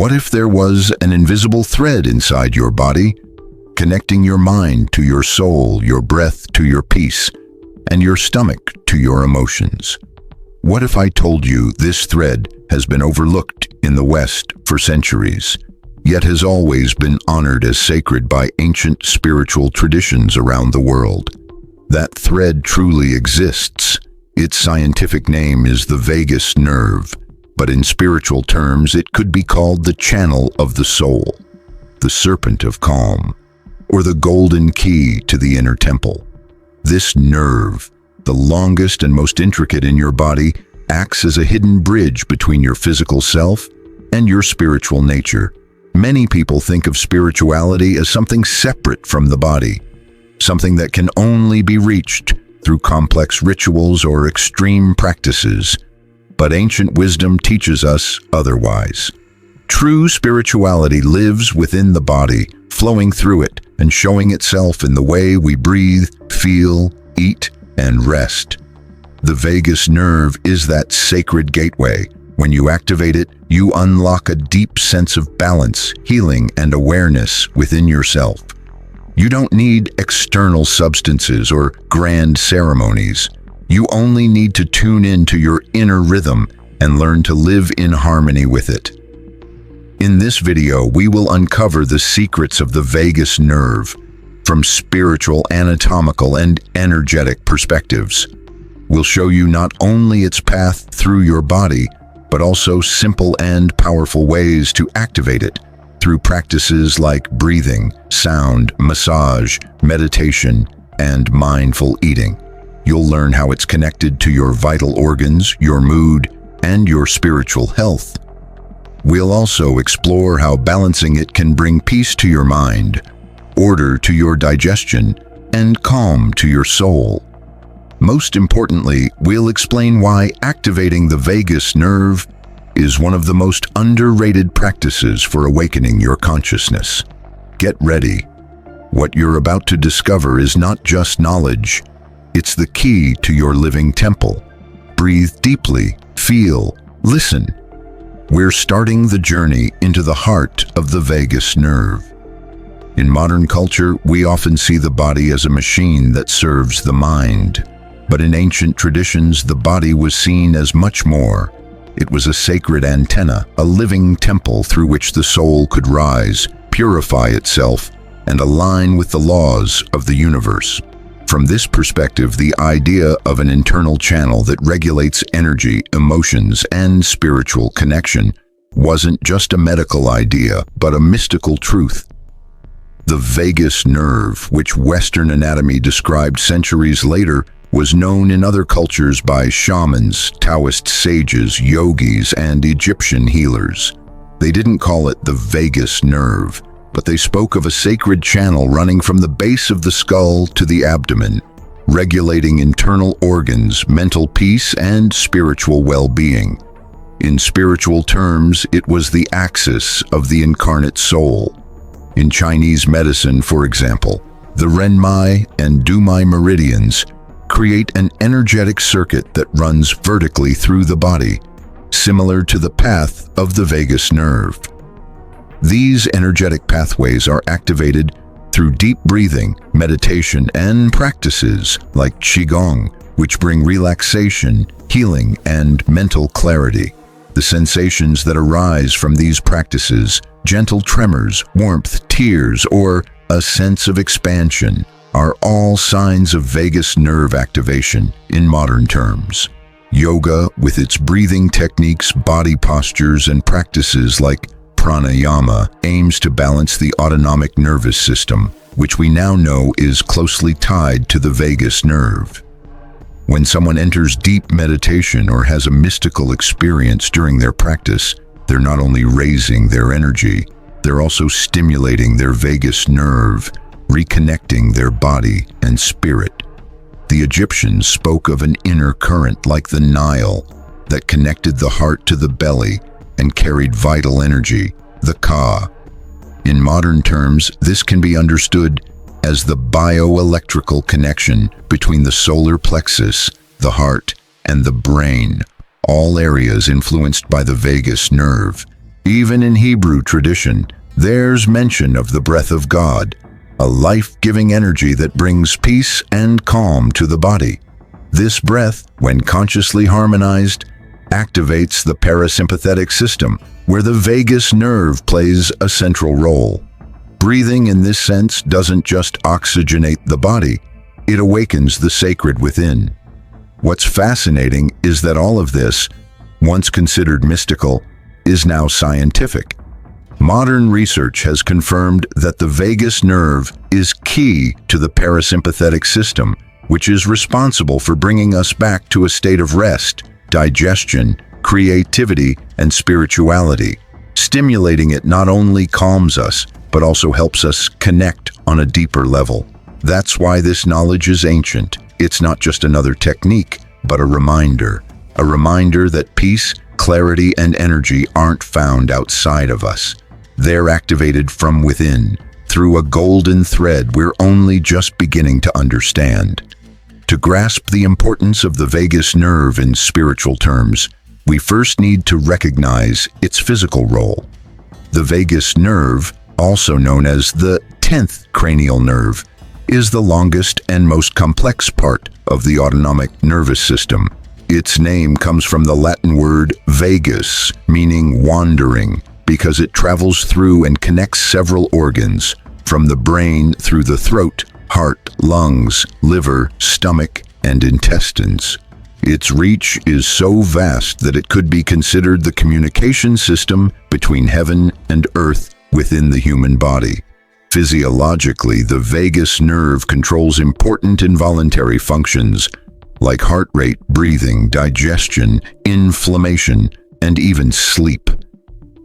What if there was an invisible thread inside your body, connecting your mind to your soul, your breath to your peace, and your stomach to your emotions? What if I told you this thread has been overlooked in the West for centuries, yet has always been honored as sacred by ancient spiritual traditions around the world? That thread truly exists. Its scientific name is the vagus nerve, but in spiritual terms it could be called the channel of the soul, the serpent of calm, or the golden key to the inner temple. This nerve, the longest and most intricate in your body, acts as a hidden bridge between your physical self and your spiritual nature. Many people think of spirituality as something separate from the body, something that can only be reached through complex rituals or extreme practices. But ancient wisdom teaches us otherwise. True spirituality lives within the body, flowing through it and showing itself in the way we breathe, feel, eat, and rest. The vagus nerve is that sacred gateway. When you activate it, you unlock a deep sense of balance, healing, and awareness within yourself. You don't need external substances or grand ceremonies. You only need to tune into your inner rhythm and learn to live in harmony with it. In this video, we will uncover the secrets of the vagus nerve from spiritual, anatomical, and energetic perspectives. We'll show you not only its path through your body, but also simple and powerful ways to activate it through practices like breathing, sound, massage, meditation, and mindful eating. You'll learn how it's connected to your vital organs, your mood, and your spiritual health. We'll also explore how balancing it can bring peace to your mind, order to your digestion, and calm to your soul. Most importantly, we'll explain why activating the vagus nerve is one of the most underrated practices for awakening your consciousness. Get ready. What you're about to discover is not just knowledge, it's the key to your living temple. Breathe deeply, feel, listen. We're starting the journey into the heart of the vagus nerve. In modern culture, we often see the body as a machine that serves the mind. But in ancient traditions, the body was seen as much more. It was a sacred antenna, a living temple through which the soul could rise, purify itself, and align with the laws of the universe. From this perspective, the idea of an internal channel that regulates energy, emotions, and spiritual connection wasn't just a medical idea, but a mystical truth. The vagus nerve, which Western anatomy described centuries later, was known in other cultures by shamans, Taoist sages, yogis, and Egyptian healers. They didn't call it the vagus nerve, but they spoke of a sacred channel running from the base of the skull to the abdomen, regulating internal organs, mental peace, and spiritual well-being. In spiritual terms, it was the axis of the incarnate soul. In Chinese medicine, for example, the Renmai and Dumai meridians create an energetic circuit that runs vertically through the body, similar to the path of the vagus nerve. These energetic pathways are activated through deep breathing, meditation, and practices like Qigong, which bring relaxation, healing, and mental clarity. The sensations that arise from these practices, gentle tremors, warmth, tears, or a sense of expansion, are all signs of vagus nerve activation in modern terms. Yoga, with its breathing techniques, body postures, and practices like pranayama, aims to balance the autonomic nervous system, which we now know is closely tied to the vagus nerve. When someone enters deep meditation or has a mystical experience during their practice, they're not only raising their energy, they're also stimulating their vagus nerve, reconnecting their body and spirit. The Egyptians spoke of an inner current like the Nile that connected the heart to the belly and carried vital energy, the Ka. In modern terms, this can be understood as the bioelectrical connection between the solar plexus, the heart, and the brain, all areas influenced by the vagus nerve. Even in Hebrew tradition, there's mention of the breath of God, a life-giving energy that brings peace and calm to the body. This breath, when consciously harmonized, activates the parasympathetic system, where the vagus nerve plays a central role. Breathing in this sense doesn't just oxygenate the body, it awakens the sacred within. What's fascinating is that all of this, once considered mystical, is now scientific. Modern research has confirmed that the vagus nerve is key to the parasympathetic system, which is responsible for bringing us back to a state of rest, digestion, creativity, and spirituality. Stimulating it not only calms us, but also helps us connect on a deeper level. That's why this knowledge is ancient. It's not just another technique, but a reminder that peace, clarity, and energy aren't found outside of us. They're activated from within, through a golden thread we're only just beginning to understand. To grasp the importance of the vagus nerve in spiritual terms, we first need to recognize its physical role. The vagus nerve, also known as the 10th cranial nerve, is the longest and most complex part of the autonomic nervous system. Its name comes from the Latin word vagus, meaning wandering, because it travels through and connects several organs, from the brain through the throat, heart, lungs, liver, stomach, and intestines. Its reach is so vast that it could be considered the communication system between heaven and earth within the human body. Physiologically, the vagus nerve controls important involuntary functions like heart rate, breathing, digestion, inflammation, and even sleep.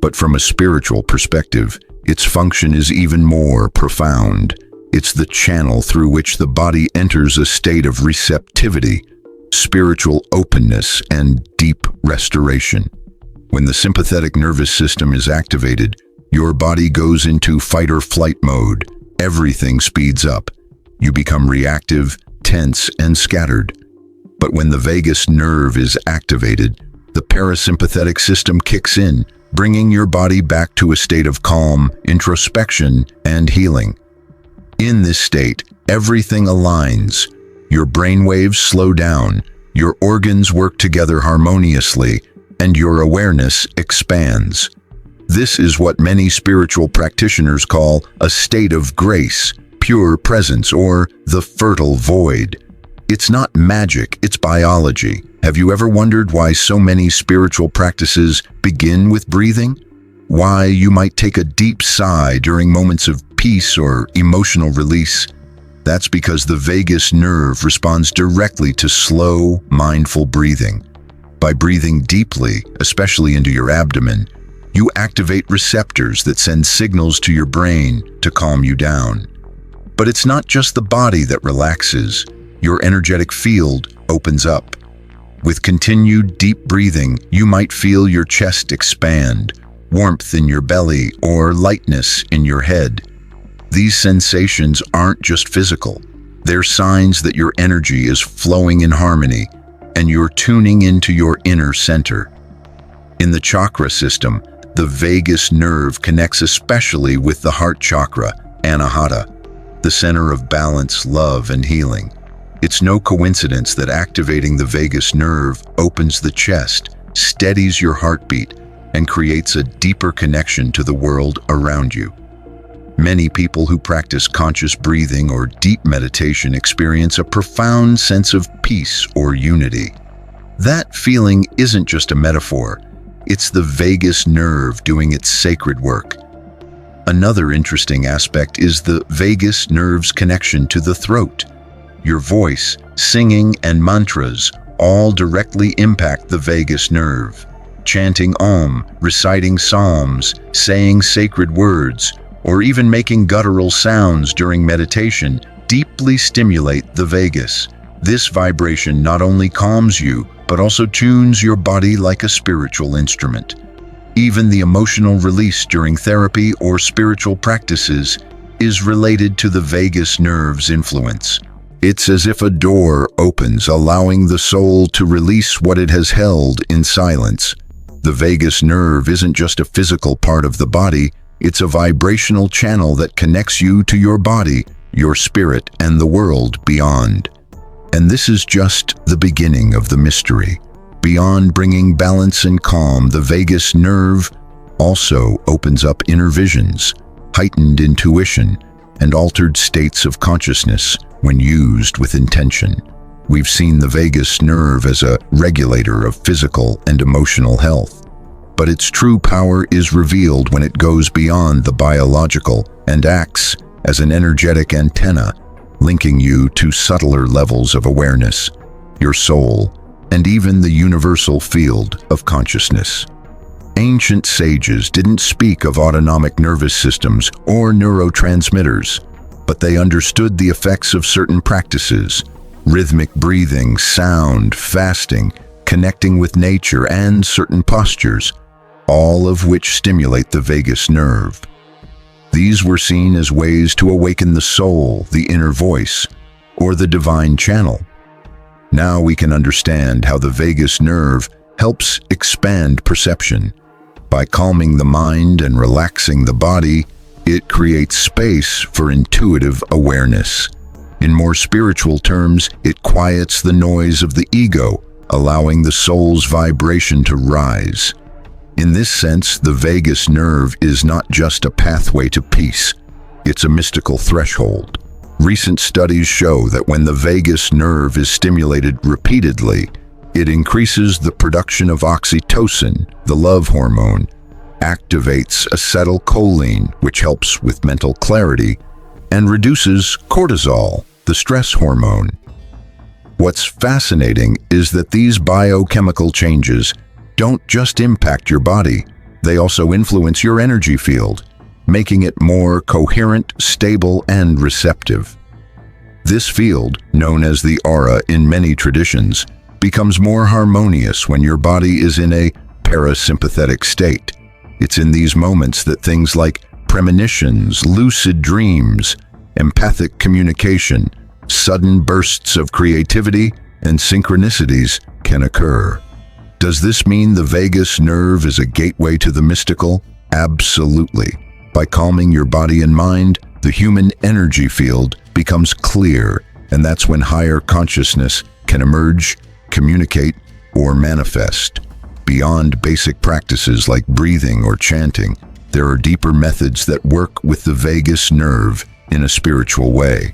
But from a spiritual perspective, its function is even more profound. It's the channel through which the body enters a state of receptivity, spiritual openness, and deep restoration. When the sympathetic nervous system is activated, your body goes into fight-or-flight mode. Everything speeds up. You become reactive, tense, and scattered. But when the vagus nerve is activated, the parasympathetic system kicks in, bringing your body back to a state of calm, introspection, and healing. In this state, everything aligns. Your brainwaves slow down, your organs work together harmoniously, and your awareness expands. This is what many spiritual practitioners call a state of grace, pure presence, or the fertile void. It's not magic, it's biology. Have you ever wondered why so many spiritual practices begin with breathing? Why you might take a deep sigh during moments of peace or emotional release? That's because the vagus nerve responds directly to slow, mindful breathing. By breathing deeply, especially into your abdomen, you activate receptors that send signals to your brain to calm you down. But it's not just the body that relaxes. Your energetic field opens up. With continued deep breathing, you might feel your chest expand, warmth in your belly, or lightness in your head. These sensations aren't just physical. They're signs that your energy is flowing in harmony, and you're tuning into your inner center. In the chakra system, the vagus nerve connects especially with the heart chakra, anahata, the center of balance, love, and healing. It's no coincidence that activating the vagus nerve opens the chest, steadies your heartbeat, and creates a deeper connection to the world around you. Many people who practice conscious breathing or deep meditation experience a profound sense of peace or unity. That feeling isn't just a metaphor, it's the vagus nerve doing its sacred work. Another interesting aspect is the vagus nerve's connection to the throat. Your voice, singing, and mantras all directly impact the vagus nerve. Chanting Om, reciting psalms, saying sacred words, or even making guttural sounds during meditation deeply stimulate the vagus. This vibration not only calms you, but also tunes your body like a spiritual instrument. Even the emotional release during therapy or spiritual practices is related to the vagus nerve's influence. It's as if a door opens, allowing the soul to release what it has held in silence. The vagus nerve isn't just a physical part of the body, it's a vibrational channel that connects you to your body, your spirit, and the world beyond. And this is just the beginning of the mystery. Beyond bringing balance and calm, the vagus nerve also opens up inner visions, heightened intuition, and altered states of consciousness when used with intention. We've seen the vagus nerve as a regulator of physical and emotional health. But its true power is revealed when it goes beyond the biological and acts as an energetic antenna, linking you to subtler levels of awareness, your soul, and even the universal field of consciousness. Ancient sages didn't speak of autonomic nervous systems or neurotransmitters, but they understood the effects of certain practices: rhythmic breathing, sound, fasting, connecting with nature, and certain postures, all of which stimulate the vagus nerve. These were seen as ways to awaken the soul, the inner voice, or the divine channel. Now we can understand how the vagus nerve helps expand perception. By calming the mind and relaxing the body, it creates space for intuitive awareness. In more spiritual terms, it quiets the noise of the ego, allowing the soul's vibration to rise. In this sense, the vagus nerve is not just a pathway to peace, it's a mystical threshold. Recent studies show that when the vagus nerve is stimulated repeatedly, it increases the production of oxytocin, the love hormone, activates acetylcholine, which helps with mental clarity, and reduces cortisol, the stress hormone. What's fascinating is that these biochemical changes don't just impact your body, they also influence your energy field, making it more coherent, stable, and receptive. This field, known as the aura in many traditions, becomes more harmonious when your body is in a parasympathetic state. It's in these moments that things like premonitions, lucid dreams, empathic communication, sudden bursts of creativity, and synchronicities can occur. Does this mean the vagus nerve is a gateway to the mystical? Absolutely. By calming your body and mind, the human energy field becomes clear, and that's when higher consciousness can emerge, communicate, or manifest. Beyond basic practices like breathing or chanting, there are deeper methods that work with the vagus nerve in a spiritual way.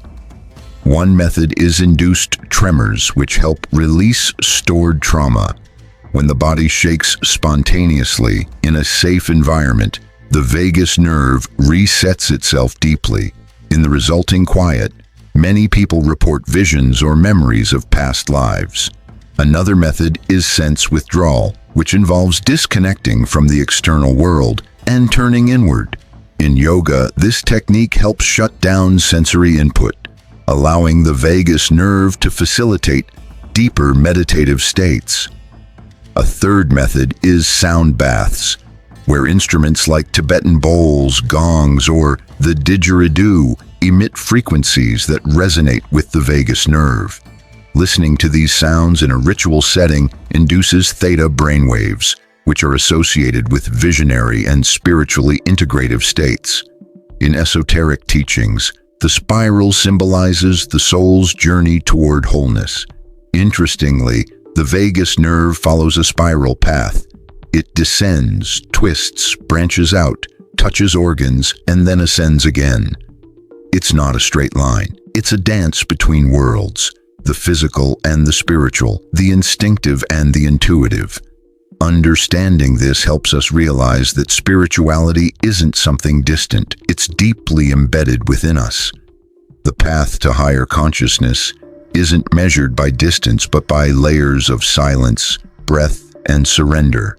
One method is induced tremors, which help release stored trauma. When the body shakes spontaneously in a safe environment, the vagus nerve resets itself deeply. In the resulting quiet, many people report visions or memories of past lives. Another method is sense withdrawal, which involves disconnecting from the external world and turning inward. In yoga, this technique helps shut down sensory input, allowing the vagus nerve to facilitate deeper meditative states. A third method is sound baths, where instruments like Tibetan bowls, gongs, or the didgeridoo emit frequencies that resonate with the vagus nerve. Listening to these sounds in a ritual setting induces theta brainwaves, which are associated with visionary and spiritually integrative states. In esoteric teachings, the spiral symbolizes the soul's journey toward wholeness. Interestingly, the vagus nerve follows a spiral path. It descends, twists, branches out, touches organs, and then ascends again. It's not a straight line. It's a dance between worlds, the physical and the spiritual, the instinctive and the intuitive. Understanding this helps us realize that spirituality isn't something distant. It's deeply embedded within us. The path to higher consciousness isn't measured by distance but by layers of silence, breath, and surrender.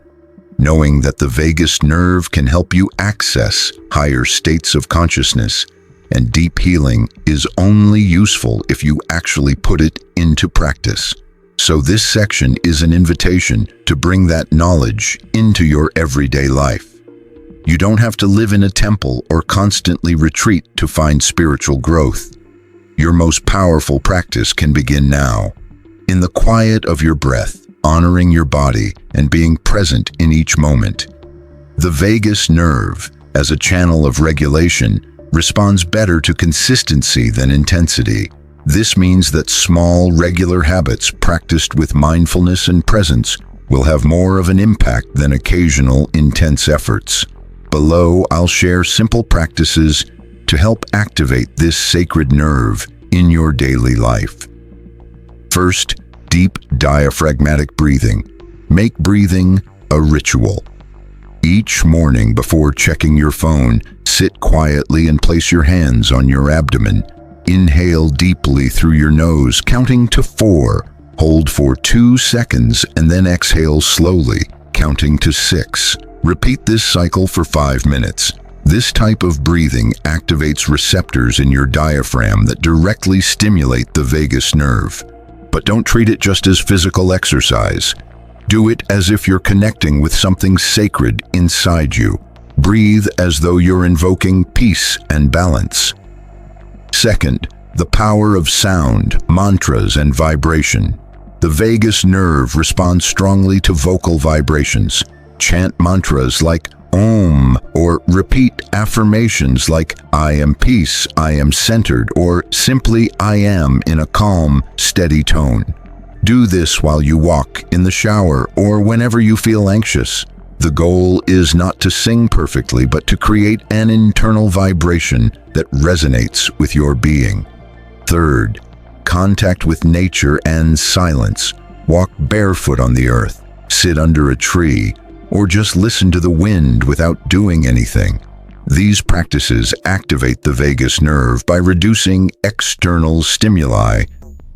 Knowing that the vagus nerve can help you access higher states of consciousness and deep healing is only useful if you actually put it into practice. So this section is an invitation to bring that knowledge into your everyday life. You don't have to live in a temple or constantly retreat to find spiritual growth. Your most powerful practice can begin now, in the quiet of your breath, honoring your body and being present in each moment. The vagus nerve, as a channel of regulation, responds better to consistency than intensity. This means that small, regular habits practiced with mindfulness and presence will have more of an impact than occasional, intense efforts. Below, I'll share simple practices to help activate this sacred nerve in your daily life. First, deep diaphragmatic breathing. Make breathing a ritual. Each morning before checking your phone, sit quietly and place your hands on your abdomen. Inhale deeply through your nose, counting to 4. Hold for 2 seconds and then exhale slowly, counting to 6. Repeat this cycle for 5 minutes. This type of breathing activates receptors in your diaphragm that directly stimulate the vagus nerve. But don't treat it just as physical exercise. Do it as if you're connecting with something sacred inside you. Breathe as though you're invoking peace and balance. Second, the power of sound, mantras, and vibration. The vagus nerve responds strongly to vocal vibrations. Chant mantras like Om, or repeat affirmations like I am peace, I am centered, or simply I am in a calm, steady tone. Do this while you walk, in the shower, or whenever you feel anxious. The goal is not to sing perfectly, but to create an internal vibration that resonates with your being. Third, contact with nature and silence. Walk barefoot on the earth, sit under a tree, or just listen to the wind without doing anything. These practices activate the vagus nerve by reducing external stimuli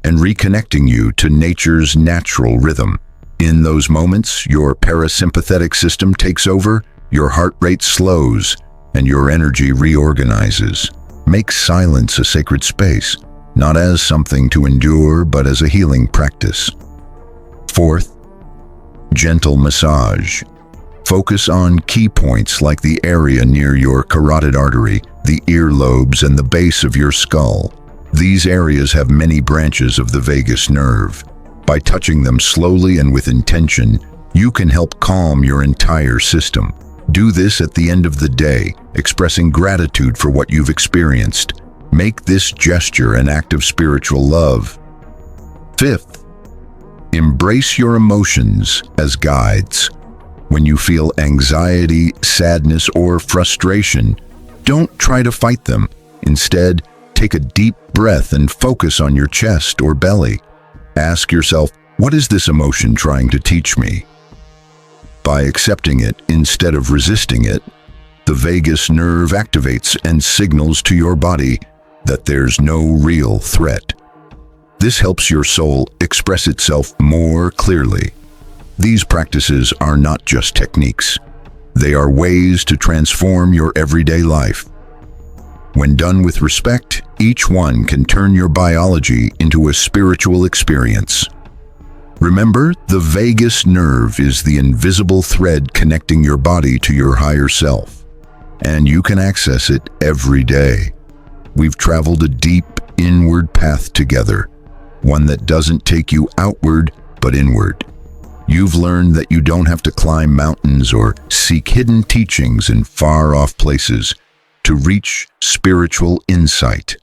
and reconnecting you to nature's natural rhythm. In those moments, your parasympathetic system takes over, your heart rate slows, and your energy reorganizes. Make silence a sacred space, not as something to endure, but as a healing practice. Fourth, gentle massage. Focus on key points like the area near your carotid artery, the earlobes, and the base of your skull. These areas have many branches of the vagus nerve. By touching them slowly and with intention, you can help calm your entire system. Do this at the end of the day, expressing gratitude for what you've experienced. Make this gesture an act of spiritual love. Fifth, embrace your emotions as guides. When you feel anxiety, sadness, or frustration, don't try to fight them. Instead, take a deep breath and focus on your chest or belly. Ask yourself, what is this emotion trying to teach me? By accepting it instead of resisting it, the vagus nerve activates and signals to your body that there's no real threat. This helps your soul express itself more clearly. These practices are not just techniques. They are ways to transform your everyday life. When done with respect, each one can turn your biology into a spiritual experience. Remember, the vagus nerve is the invisible thread connecting your body to your higher self, and you can access it every day. We've traveled a deep, inward path together, one that doesn't take you outward, but inward. You've learned that you don't have to climb mountains or seek hidden teachings in far-off places to reach spiritual insight.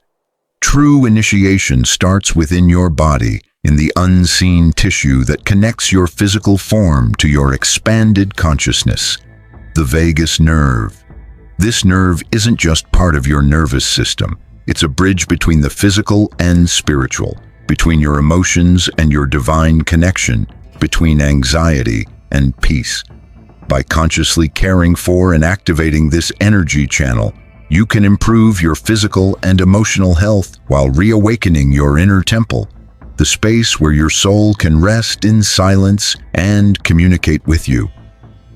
True initiation starts within your body, in the unseen tissue that connects your physical form to your expanded consciousness, the vagus nerve. This nerve isn't just part of your nervous system. It's a bridge between the physical and spiritual, between your emotions and your divine connection, between anxiety and peace. By consciously caring for and activating this energy channel, you can improve your physical and emotional health while reawakening your inner temple, the space where your soul can rest in silence and communicate with you.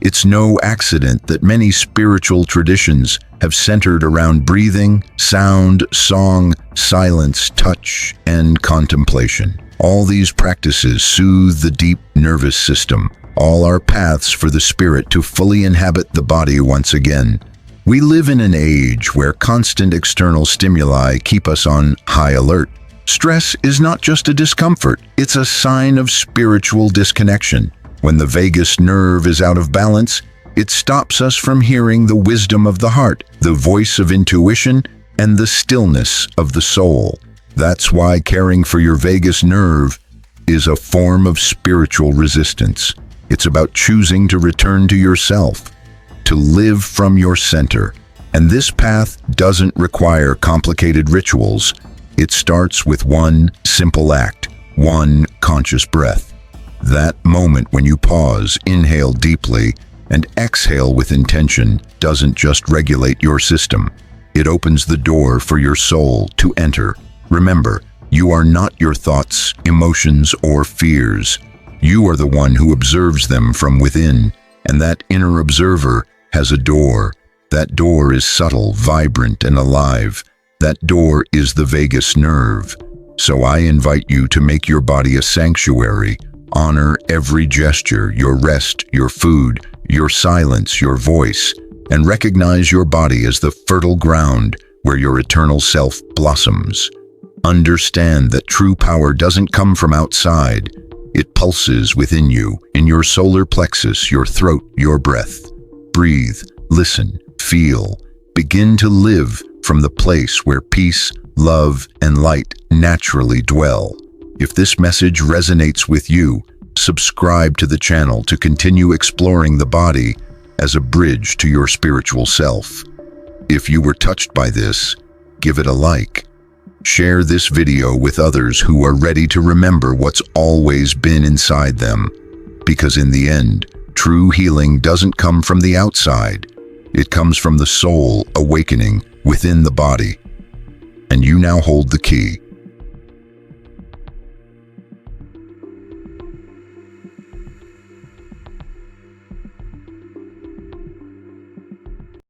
It's no accident that many spiritual traditions have centered around breathing, sound, song, silence, touch, and contemplation. All these practices soothe the deep nervous system. All are paths for the spirit to fully inhabit the body once again. We live in an age where constant external stimuli keep us on high alert. Stress is not just a discomfort, it's a sign of spiritual disconnection. When the vagus nerve is out of balance, it stops us from hearing the wisdom of the heart, the voice of intuition, and the stillness of the soul. That's why caring for your vagus nerve is a form of spiritual resistance. It's about choosing to return to yourself, to live from your center. And this path doesn't require complicated rituals. It starts with one simple act, one conscious breath. That moment when you pause, inhale deeply, and exhale with intention doesn't just regulate your system. It opens the door for your soul to enter. Remember, you are not your thoughts, emotions, or fears. You are the one who observes them from within, and that inner observer has a door. That door is subtle, vibrant, and alive. That door is the vagus nerve. So I invite you to make your body a sanctuary. Honor every gesture, your rest, your food, your silence, your voice, and recognize your body as the fertile ground where your eternal self blossoms. Understand that true power doesn't come from outside. It pulses within you, in your solar plexus, your throat, your breath. Breathe, listen, feel. Begin to live from the place where peace, love, and light naturally dwell. If this message resonates with you, subscribe to the channel to continue exploring the body as a bridge to your spiritual self. If you were touched by this, give it a like. Share this video with others who are ready to remember what's always been inside them. Because in the end, true healing doesn't come from the outside. It comes from the soul awakening within the body. And you now hold the key.